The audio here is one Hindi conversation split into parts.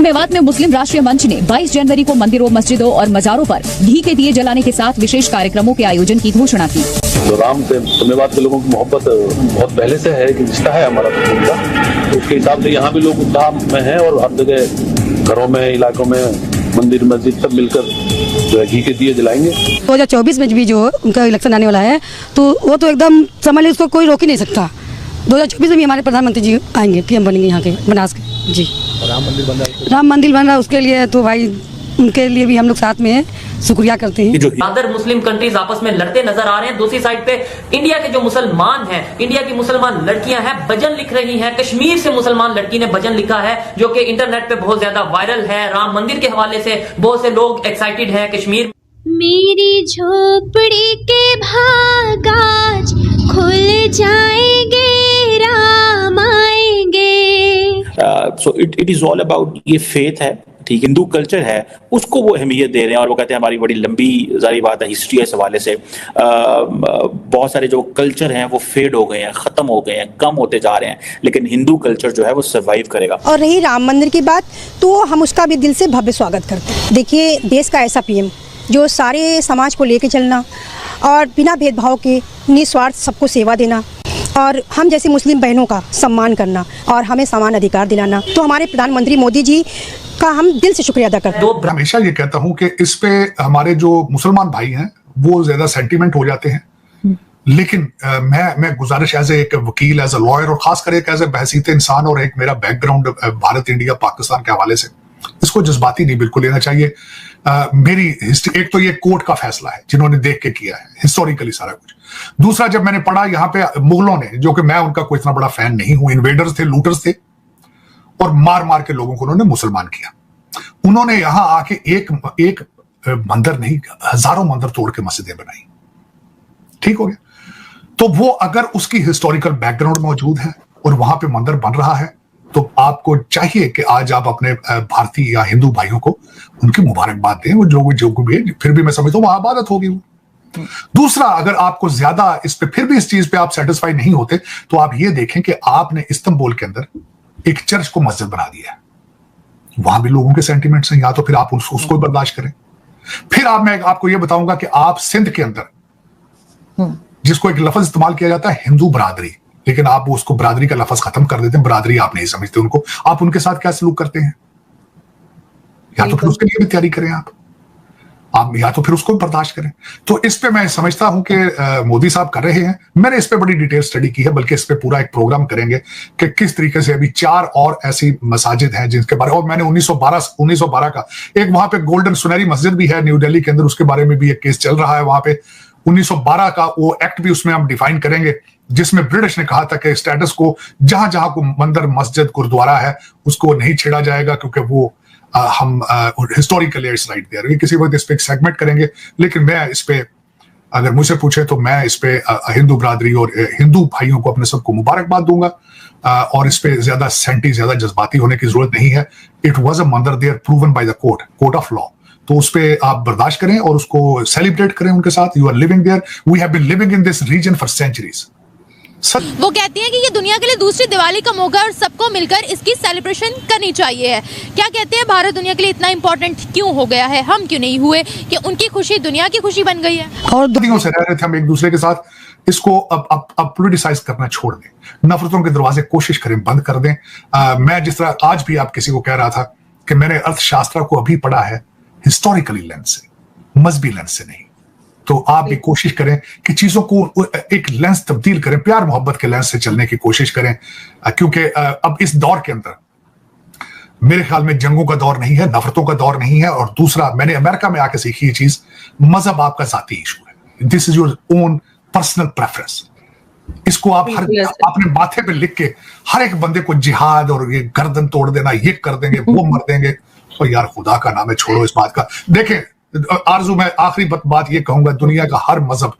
मेवात में मुस्लिम राष्ट्रीय मंच ने 22 जनवरी को मंदिरों, मस्जिदों और मजारों पर घी के दिए जलाने के साथ विशेष कार्यक्रमों के आयोजन की घोषणा की। तो राम से मेवात के लोगों की मोहब्बत बहुत पहले से है कि रिश्ता है हमारा तो उसके हिसाब से यहाँ भी लोग उत्साह में हैं और हर जगह घरों में, इलाकों में, मंदिर मस्जिद सब मिलकर जो है घी के दिए जलाएंगे। 2024 में भी जो उनका इलेक्शन आने वाला है तो वो तो एकदम समझ लीजिए, उसको कोई रोक ही नहीं सकता। 2024 में भी हमारे प्रधानमंत्री जी आएंगे, पीएम बनेंगे यहाँ के बनास के। जी राम मंदिर बन रहा है, उसके लिए तो भाई उनके लिए भी हम लोग साथ में हैं, शुक्रिया करते हैं। अदर मुस्लिम कंट्रीज आपस में लड़ते नजर आ रहे हैं। दूसरी साइड पे इंडिया के जो मुसलमान हैं, इंडिया की मुसलमान लड़कियां हैं, भजन लिख रही हैं। कश्मीर से मुसलमान लड़की ने भजन लिखा है जो कि इंटरनेट पे बहुत ज्यादा वायरल है। राम मंदिर के हवाले से बहुत से लोग एक्साइटेड हैं। कश्मीर मेरी झोपड़ी के भाग आज खुल जाएंगे, राम आएंगे। So it is all about, ये फेथ है, ठीक, हिंदू कल्चर है, उसको वो अहमियत दे रहे हैं। और वो कहते हैं हमारी बड़ी लंबी जारी बात है, हिस्ट्री है, इस हवाले से बहुत सारे जो कल्चर हैं वो फेड हो गए हैं, खत्म हो गए हैं, कम होते जा रहे हैं, लेकिन हिंदू कल्चर जो है वो सर्वाइव करेगा। और रही राम मंदिर की बात, तो हम उसका भी दिल से भव्य स्वागत करते हैं। देखिए, देश का ऐसा पीएम जो सारे समाज को लेके चलना और बिना भेदभाव के निस्वार्थ सबको सेवा देना और हम जैसे मुस्लिम बहनों का सम्मान करना और हमें समान अधिकार दिलाना, तो हमारे प्रधानमंत्री मोदी जी का हम दिल से शुक्रिया अदा करते हैं। हमेशा ये कहता हूं कि इस पे हमारे जो मुसलमान भाई हैं वो ज्यादा सेंटीमेंट हो जाते हैं, लेकिन मैं गुजारिश एज एक वकील, एज ए लॉयर और खासकर एक एज ए बहसीत इंसान और एक मेरा बैकग्राउंड भारत, इंडिया, पाकिस्तान के हवाले से, इसको जज्बाती नहीं बिल्कुल लेना चाहिए। मेरी हिस्ट्री, एक तो ये कोर्ट का फैसला है जिन्होंने देख के किया है हिस्टोरिकली सारा कुछ। दूसरा, जब मैंने पढ़ा यहाँ पे मुगलों ने, जो कि मैं उनका कोई इतना बड़ा फैन नहीं हूं, इन्वेडर्स थे, लूटर्स थे और मार मार के लोगों को उन्होंने मुसलमान किया। उन्होंने यहां आके एक मंदिर नहीं, हजारों मंदिर तोड़ के मस्जिदें बनाई। ठीक हो गया। तो वो अगर उसकी हिस्टोरिकल बैकग्राउंड मौजूद है और वहां पे मंदिर बन रहा है, तो आपको चाहिए कि आज आप अपने भारतीय या हिंदू भाइयों को उनकी मुबारकबाद दें। वो जो भी है, फिर भी मैं समझता हूँ वहां इबादत होगी वो। दूसरा, अगर आपको ज्यादा इस पे फिर भी इस चीज पे आप सेटिस्फाई नहीं होते, तो आप ये देखें कि आपने इस्तांबुल के अंदर एक चर्च को मस्जिद बना दिया है। वहां भी लोगों के सेंटिमेंट्स हैं, या तो फिर आप उसको बर्दाश्त करें। फिर मैं आपको ये बताऊंगा कि आप सिंध के अंदर जिसको एक लफ्ज इस्तेमाल किया जाता है हिंदू बरादरी, लेकिन आप उसको बरादरी का लफ्ज खत्म कर देते हैं, बरादरी आप नहीं समझते उनको, आप उनके साथ क्या सलूक करते हैं? या तो फिर उसके लिए भी तैयारी करें आप या तो फिर उसको बर्दाश्त करें। तो इस पे मैं समझता हूं कि मोदी साहब कर रहे हैं। मैंने इस पे बड़ी डिटेल स्टडी की है, बल्कि इस पे पूरा एक प्रोग्राम करेंगे कि किस तरीके से अभी 4 और ऐसी मसाजिद हैं जिनके बारे, और मैंने 1912 का एक वहां पे गोल्डन सुनहरी मस्जिद भी है न्यू दिल्ली के अंदर, उसके बारे में भी एक केस चल रहा है। वहां पे 1912 का वो एक्ट भी उसमें हम डिफाइन करेंगे, जिसमें ब्रिटिश ने कहा था कि स्टेटस को जहां जहां को मंदिर, मस्जिद, गुरुद्वारा है उसको नहीं छेड़ा जाएगा, क्योंकि वो हम हिस्टोरिकली इट्स राइट देयर। किसी वक्त इस पे एक सेगमेंट करेंगे, लेकिन मैं इस पे, अगर मुझे पूछे तो मैं इस पे हिंदू बरादरी और हिंदू भाइयों को अपने सबको मुबारकबाद दूंगा और इस पे ज्यादा जज्बाती होने की जरूरत नहीं है। It was a mandir there proven by the court of law, तो उस पे आप बर्दाश्त करें और उसको सेलिब्रेट करें उनके साथ। You are living there, we have been living in this region for centuries. वो कहती हैं कि ये दुनिया के लिए दूसरी दिवाली का मौका है और सबको मिलकर इसकी सेलिब्रेशन करनी चाहिए है। क्या कहते हैं, भारत दुनिया के लिए इतना इंपॉर्टेंट क्यों हो गया है? हम क्यों नहीं हुए कि उनकी खुशी दुनिया की खुशी बन गई है? और दुनिया से रह रहे थे हम एक दूसरे के साथ, इसको अब पॉलिटिसाइज करना छोड़ दें, नफरतों के दरवाजे कोशिश करें बंद कर दें। मैं जिस तरह आज भी आप किसी को कह रहा था कि मैंने अर्थशास्त्र को अभी पढ़ा है हिस्टोरिकली लेंस से, मजहबी लेंस से नहीं, तो आप भी कोशिश करें कि चीजों को एक लेंस तब्दील करें, प्यार मोहब्बत के लेंस से चलने की कोशिश करें, क्योंकि अब इस दौर के अंदर मेरे ख्याल में जंगों का दौर नहीं है, नफरतों का दौर नहीं है। और दूसरा, मैंने अमेरिका में आके सीखी ये चीज, मजहब आपका जाती इशू है, this is your own personal preference. इसको आप अपने माथे पे लिख के हर एक बंदे को जिहाद और ये गर्दन तोड़ देना, ये कर देंगे, वो मर देंगे, और यार खुदा का नाम है, छोड़ो इस बात का। देखें आरजू, मैं आखिरी बात ये कहूंगा, दुनिया का हर मजहब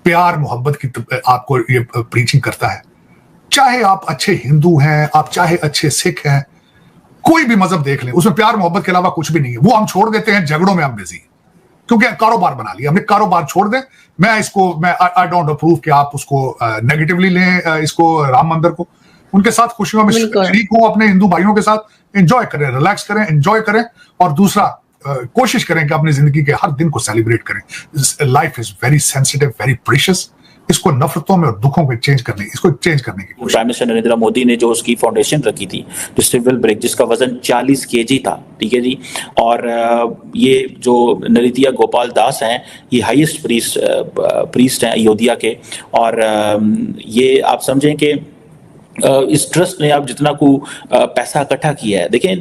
प्यार मोहब्बत की आपको ये प्रीचिंग करता है। चाहे आप अच्छे हिंदू हैं, आप चाहे अच्छे सिख हैं, कोई भी मजहब देख लें, उसमें प्यार मोहब्बत के अलावा कुछ भी नहीं है। वो हम छोड़ देते हैं, झगड़ों में हम बिजी, क्योंकि कारोबार बना लिया हमने। कारोबार छोड़ दें। मैं आई डोंट अप्रूव कि आप उसको नेगेटिवली लें, इसको राम मंदिर को, उनके साथ खुशियों में शरीक हों, अपने हिंदू भाइयों के साथ एंजॉय करें, रिलैक्स करें, एंजॉय करें। और दूसरा कोशिश करें कि अपनी जिंदगी के हर दिन को सेलिब्रेट करें। Life is very sensitive, very precious. इसको नफरतों में और दुखों में चेंज करने की प्राइम मिनिस्टर नरेंद्र मोदी ने जो उसकी फाउंडेशन रखी थी, जो सिविल ब्रिक, जिसका वजन 40 kg था, ठीक है जी। और ये जो नृत्या गोपाल दास हैं, ये हाईएस्ट प्रीस्ट हैं अयोध्या के। और ये आप समझें कि इस ट्रस्ट ने आप जितना को पैसा इकट्ठा किया है, देखें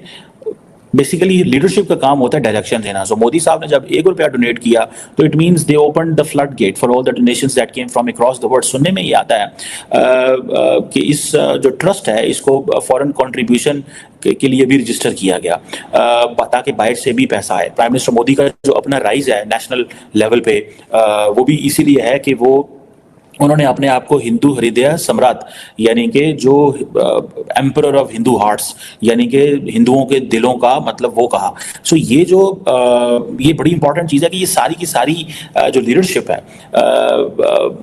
बेसिकली लीडरशिप का काम होता है डायरेक्शन देना। सो मोदी साहब ने जब ₹1 डोनेट किया तो it means they open the flood get for all the donations that came from across the world. सुनने में ये आता है कि इस जो ट्रस्ट है इसको फॉरेन कंट्रीब्यूशन के लिए भी रजिस्टर किया गया ताकि बाहर से भी पैसा आए। प्राइम मिनिस्टर मोदी का जो अपना राइज है नेशनल लेवल पे वो भी इसीलिए है कि वो उन्होंने अपने आप को हिंदू हृदय सम्राट यानी कि जो एम्परर ऑफ हिंदू हार्ट्स यानी कि हिंदुओं के दिलों का मतलब वो कहा। सो ये जो ये बड़ी इंपॉर्टेंट चीज़ है कि ये सारी की सारी जो लीडरशिप है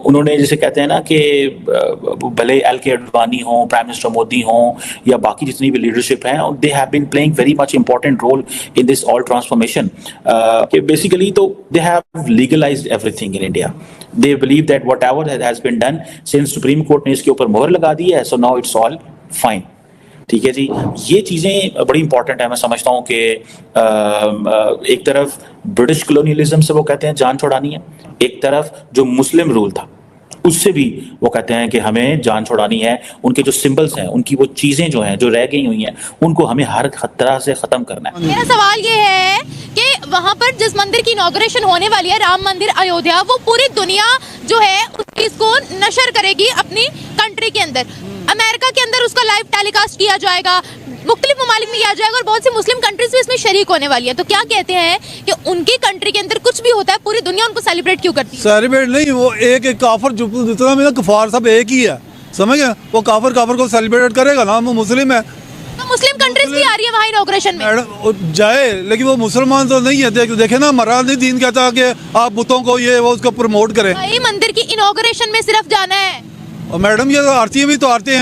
उन्होंने जैसे कहते हैं ना कि भले LK अडवाणी हो, प्राइम मिनिस्टर मोदी हो या बाकी जितनी भी लीडरशिप हैं, they have been playing very much important role in this all transformation. Basically तो they have legalized everything in India. They believe that whatever has been done since Supreme Court ने इसके ऊपर मोहर लगा दी है, so now it's all fine। ठीक है जी, ये चीज़ें बड़ी इंपॉर्टेंट है। मैं समझता हूँ कि एक तरफ ब्रिटिश कॉलोनियलिज्म से वो कहते हैं जान छुड़ानी है, एक तरफ जो मुस्लिम रूल था उससे भी वो कहते हैं कि हमें जान छुड़ानी है। उनके जो सिंबल्स हैं, उनकी वो चीज़ें जो हैं जो रह गई हुई हैं, उनको हमें हर खतरा से ख़त्म करना है। मेरा सवाल ये है कि वहाँ पर जिस मंदिर की इनॉग्रेशन होने वाली है, राम मंदिर अयोध्या, वो पूरी दुनिया जो है इसको नशर करेगी अपनी कंट्री के अंदर। अमेरिका के अंदर उसका लाइव टेलीकास्ट किया जाएगा, मुख्तलिफ ममालिक में किया जाएगा और बहुत सी मुस्लिम कंट्रीज भी इसमें शरीक होने वाली है। तो क्या कहते हैं कि उनकी कंट्री के अंदर कुछ भी होता है पूरी दुनिया उनको सेलिब्रेट क्यों करती है? सेलिब्रेट नहीं, वो एक काफर जितना भी ना कफार सब एक ही है, समझ गए? वो काफर को सेलिब्रेट करेगा ना, वो मुस्लिम है। तो मुस्लिम कंट्रीज भी आ रही है वहाँ इनॉग्रेशन में जाए, लेकिन वो मुसलमान तो नहीं है। देखे ना, हमारा दीन कहता है कि आप बुतों को ये वो उसको प्रमोट करें। मंदिर की इनॉग्रेशन में सिर्फ जाना है। और मैडम ये तो आरती भी तो आरती हैं।